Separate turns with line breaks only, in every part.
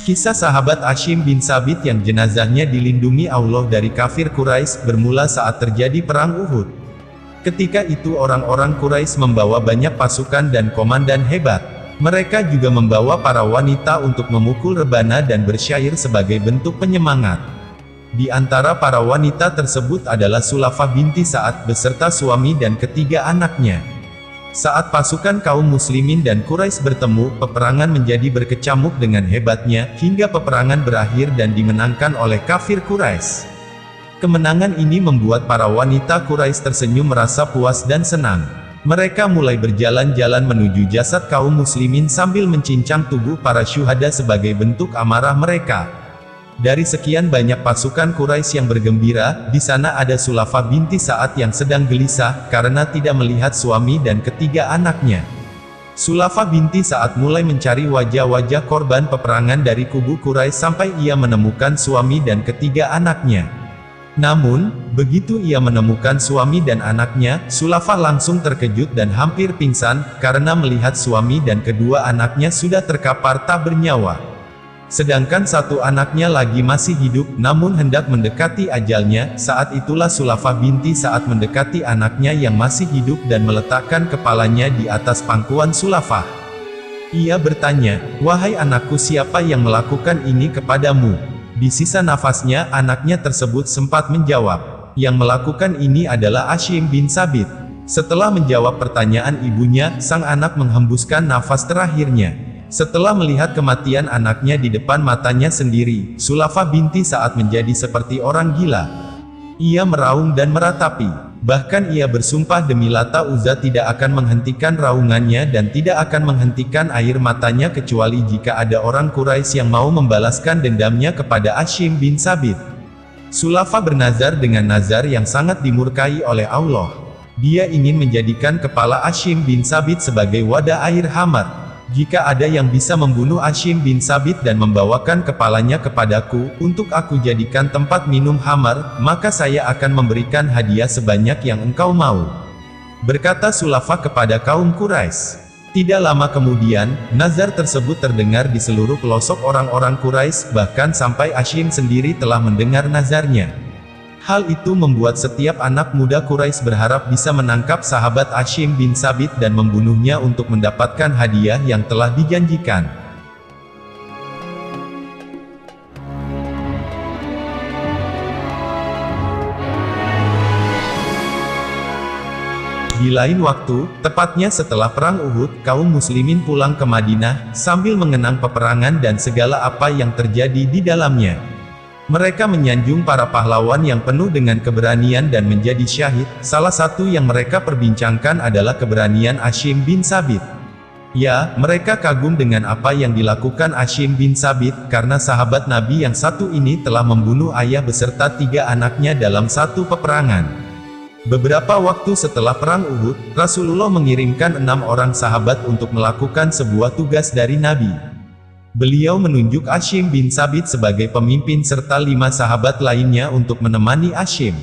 Kisah sahabat Hashim bin Thabit yang jenazahnya dilindungi Allah dari kafir Quraisy bermula saat terjadi perang Uhud. Ketika itu orang-orang Quraisy membawa banyak pasukan dan komandan hebat. Mereka juga membawa para wanita untuk memukul rebana dan bersyair sebagai bentuk penyemangat. Di antara para wanita tersebut adalah Sulafah binti Sa'ad beserta suami dan ketiga anaknya. Saat pasukan kaum muslimin dan Quraisy bertemu, peperangan menjadi berkecamuk dengan hebatnya, hingga peperangan berakhir dan dimenangkan oleh kafir Quraisy. Kemenangan ini membuat para wanita Quraisy tersenyum merasa puas dan senang. Mereka mulai berjalan-jalan menuju jasad kaum muslimin sambil mencincang tubuh para syuhada sebagai bentuk amarah mereka. Dari sekian banyak pasukan Quraisy yang bergembira, di sana ada Sulafah binti Sa'ad yang sedang gelisah, karena tidak melihat suami dan ketiga anaknya. Sulafah binti Sa'ad mulai mencari wajah-wajah korban peperangan dari kubu Quraisy sampai ia menemukan suami dan ketiga anaknya. Namun, begitu ia menemukan suami dan anaknya, Sulafah langsung terkejut dan hampir pingsan, karena melihat suami dan kedua anaknya sudah terkapar tak bernyawa. Sedangkan satu anaknya lagi masih hidup, namun hendak mendekati ajalnya. Saat itulah Sulafah binti Sa'ad mendekati anaknya yang masih hidup dan meletakkan kepalanya di atas pangkuan Sulafah. Ia bertanya, "Wahai anakku, siapa yang melakukan ini kepadamu?" Di sisa nafasnya, anaknya tersebut sempat menjawab, "Yang melakukan ini adalah Hashim bin Thabit." Setelah menjawab pertanyaan ibunya, sang anak menghembuskan nafas terakhirnya. Setelah melihat kematian anaknya di depan matanya sendiri, Sulafah binti Sa'ad menjadi seperti orang gila. Ia meraung dan meratapi. Bahkan ia bersumpah demi Lata Uzza tidak akan menghentikan raungannya dan tidak akan menghentikan air matanya kecuali jika ada orang Quraisy yang mau membalaskan dendamnya kepada Hashim bin Thabit. Sulafah bernazar dengan nazar yang sangat dimurkai oleh Allah. Dia ingin menjadikan kepala Hashim bin Thabit sebagai wadah air hamar. "Jika ada yang bisa membunuh Hashim bin Thabit dan membawakan kepalanya kepadaku, untuk aku jadikan tempat minum hamar, maka saya akan memberikan hadiah sebanyak yang engkau mau," berkata Sulafah kepada kaum Quraisy. Tidak lama kemudian, nazar tersebut terdengar di seluruh pelosok orang-orang Quraisy, bahkan sampai Hashim sendiri telah mendengar nazarnya. Hal itu membuat setiap anak muda Quraisy berharap bisa menangkap sahabat Hashim bin Thabit dan membunuhnya untuk mendapatkan hadiah yang telah dijanjikan. Di lain waktu, tepatnya setelah perang Uhud, kaum muslimin pulang ke Madinah, sambil mengenang peperangan dan segala apa yang terjadi di dalamnya. Mereka menyanjung para pahlawan yang penuh dengan keberanian dan menjadi syahid. Salah satu yang mereka perbincangkan adalah keberanian Hashim bin Thabit. Ya, mereka kagum dengan apa yang dilakukan Hashim bin Thabit, karena sahabat Nabi yang satu ini telah membunuh ayah beserta 3 anaknya dalam satu peperangan. Beberapa waktu setelah perang Uhud, Rasulullah mengirimkan 6 orang sahabat untuk melakukan sebuah tugas dari Nabi. Beliau menunjuk Hashim bin Thabit sebagai pemimpin serta 5 sahabat lainnya untuk menemani Hashim.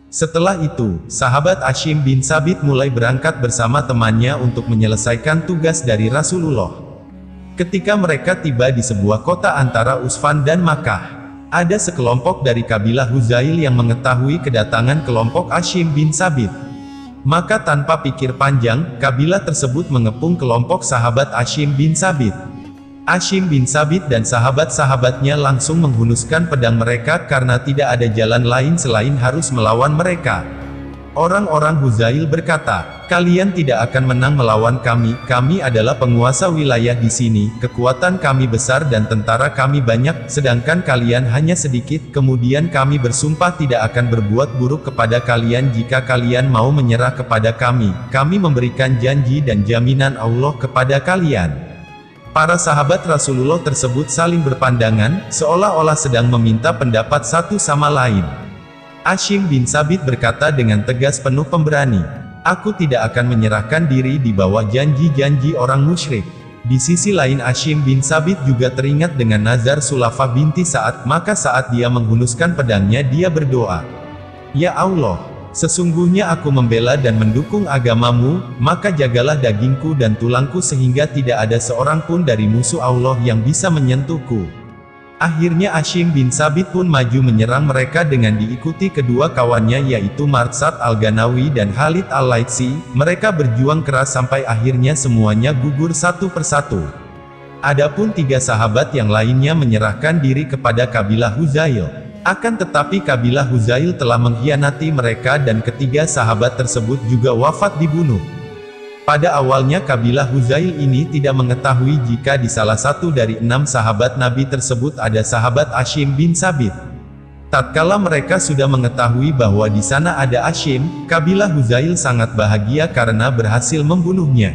Setelah itu, sahabat Hashim bin Thabit mulai berangkat bersama temannya untuk menyelesaikan tugas dari Rasulullah. Ketika mereka tiba di sebuah kota antara Usfan dan Makkah, ada sekelompok dari kabilah Huzail yang mengetahui kedatangan kelompok Hashim bin Thabit. Maka tanpa pikir panjang, kabilah tersebut mengepung kelompok sahabat Hashim bin Thabit. Hashim bin Thabit dan sahabat-sahabatnya langsung menghunuskan pedang mereka karena tidak ada jalan lain selain harus melawan mereka. Orang-orang Huzail berkata, "Kalian tidak akan menang melawan kami, kami adalah penguasa wilayah di sini, kekuatan kami besar dan tentara kami banyak, sedangkan kalian hanya sedikit, kemudian kami bersumpah tidak akan berbuat buruk kepada kalian jika kalian mau menyerah kepada kami memberikan janji dan jaminan Allah kepada kalian." Para sahabat Rasulullah tersebut saling berpandangan, seolah-olah sedang meminta pendapat satu sama lain. Hashim bin Thabit berkata dengan tegas penuh pemberani, "Aku tidak akan menyerahkan diri di bawah janji-janji orang musyrik." Di sisi lain Hashim bin Thabit juga teringat dengan nazar Sulafah binti Sa'ad, maka saat dia menghunuskan pedangnya dia berdoa, "Ya Allah, sesungguhnya aku membela dan mendukung agamamu, maka jagalah dagingku dan tulangku sehingga tidak ada seorang pun dari musuh Allah yang bisa menyentuhku." Akhirnya Hashim bin Thabit pun maju menyerang mereka dengan diikuti kedua kawannya yaitu Marsad Al-Ghanawi dan Khalid Al-Laitsi. Mereka berjuang keras sampai akhirnya semuanya gugur satu persatu. Adapun 3 sahabat yang lainnya menyerahkan diri kepada kabilah Huzail. Akan tetapi kabilah Huzail telah mengkhianati mereka dan ketiga sahabat tersebut juga wafat dibunuh. Pada awalnya kabilah Huzail ini tidak mengetahui jika di salah satu dari 6 sahabat Nabi tersebut ada sahabat Hashim bin Thabit. Tatkala mereka sudah mengetahui bahwa di sana ada Hashim, kabilah Huzail sangat bahagia karena berhasil membunuhnya.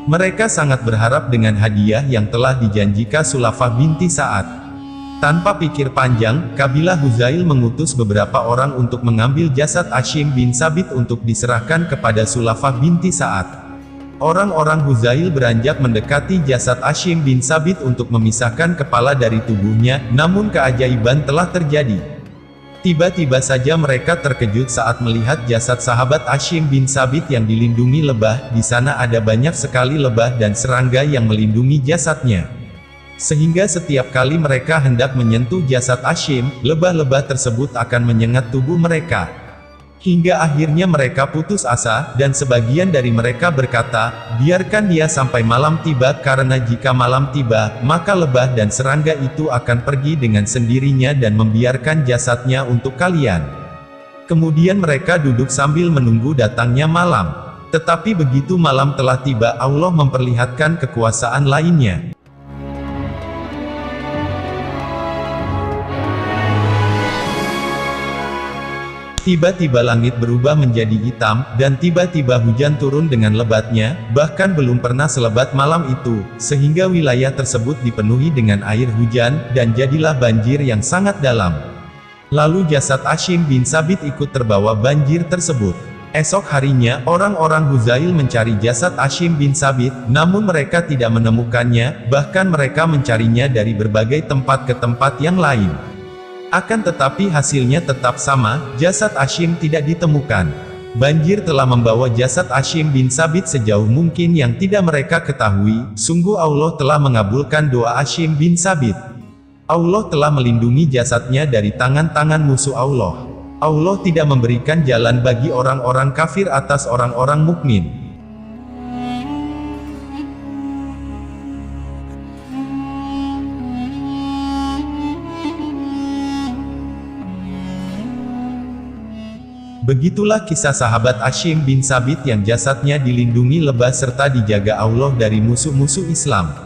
Mereka sangat berharap dengan hadiah yang telah dijanjikan Sulafah binti Sa'ad. Tanpa pikir panjang, kabilah Huzail mengutus beberapa orang untuk mengambil jasad Hashim bin Thabit untuk diserahkan kepada Sulafah binti Sa'ad. Orang-orang Huzail beranjak mendekati jasad Hashim bin Thabit untuk memisahkan kepala dari tubuhnya, namun keajaiban telah terjadi. Tiba-tiba saja mereka terkejut saat melihat jasad sahabat Hashim bin Thabit yang dilindungi lebah. Di sana ada banyak sekali lebah dan serangga yang melindungi jasadnya. Sehingga setiap kali mereka hendak menyentuh jasad Hashim, lebah-lebah tersebut akan menyengat tubuh mereka. Hingga akhirnya mereka putus asa, dan sebagian dari mereka berkata, biarkan dia sampai malam tiba karena jika malam tiba, maka lebah dan serangga itu akan pergi dengan sendirinya dan membiarkan jasadnya untuk kalian. Kemudian mereka duduk sambil menunggu datangnya malam. Tetapi begitu malam telah tiba, Allah memperlihatkan kekuasaan lainnya. Tiba-tiba langit berubah menjadi hitam, dan tiba-tiba hujan turun dengan lebatnya, bahkan belum pernah selebat malam itu, sehingga wilayah tersebut dipenuhi dengan air hujan, dan jadilah banjir yang sangat dalam. Lalu jasad Hashim bin Thabit ikut terbawa banjir tersebut. Esok harinya, orang-orang Huzail mencari jasad Hashim bin Thabit, namun mereka tidak menemukannya, bahkan mereka mencarinya dari berbagai tempat ke tempat yang lain. Akan tetapi hasilnya tetap sama, jasad Hashim tidak ditemukan. Banjir telah membawa jasad Hashim bin Thabit sejauh mungkin yang tidak mereka ketahui. Sungguh Allah telah mengabulkan doa Hashim bin Thabit. Allah telah melindungi jasadnya dari tangan-tangan musuh Allah. Allah tidak memberikan jalan bagi orang-orang kafir atas orang-orang mukmin. Begitulah kisah sahabat Hashim bin Thabit yang jasadnya dilindungi lebah serta dijaga Allah dari musuh-musuh Islam.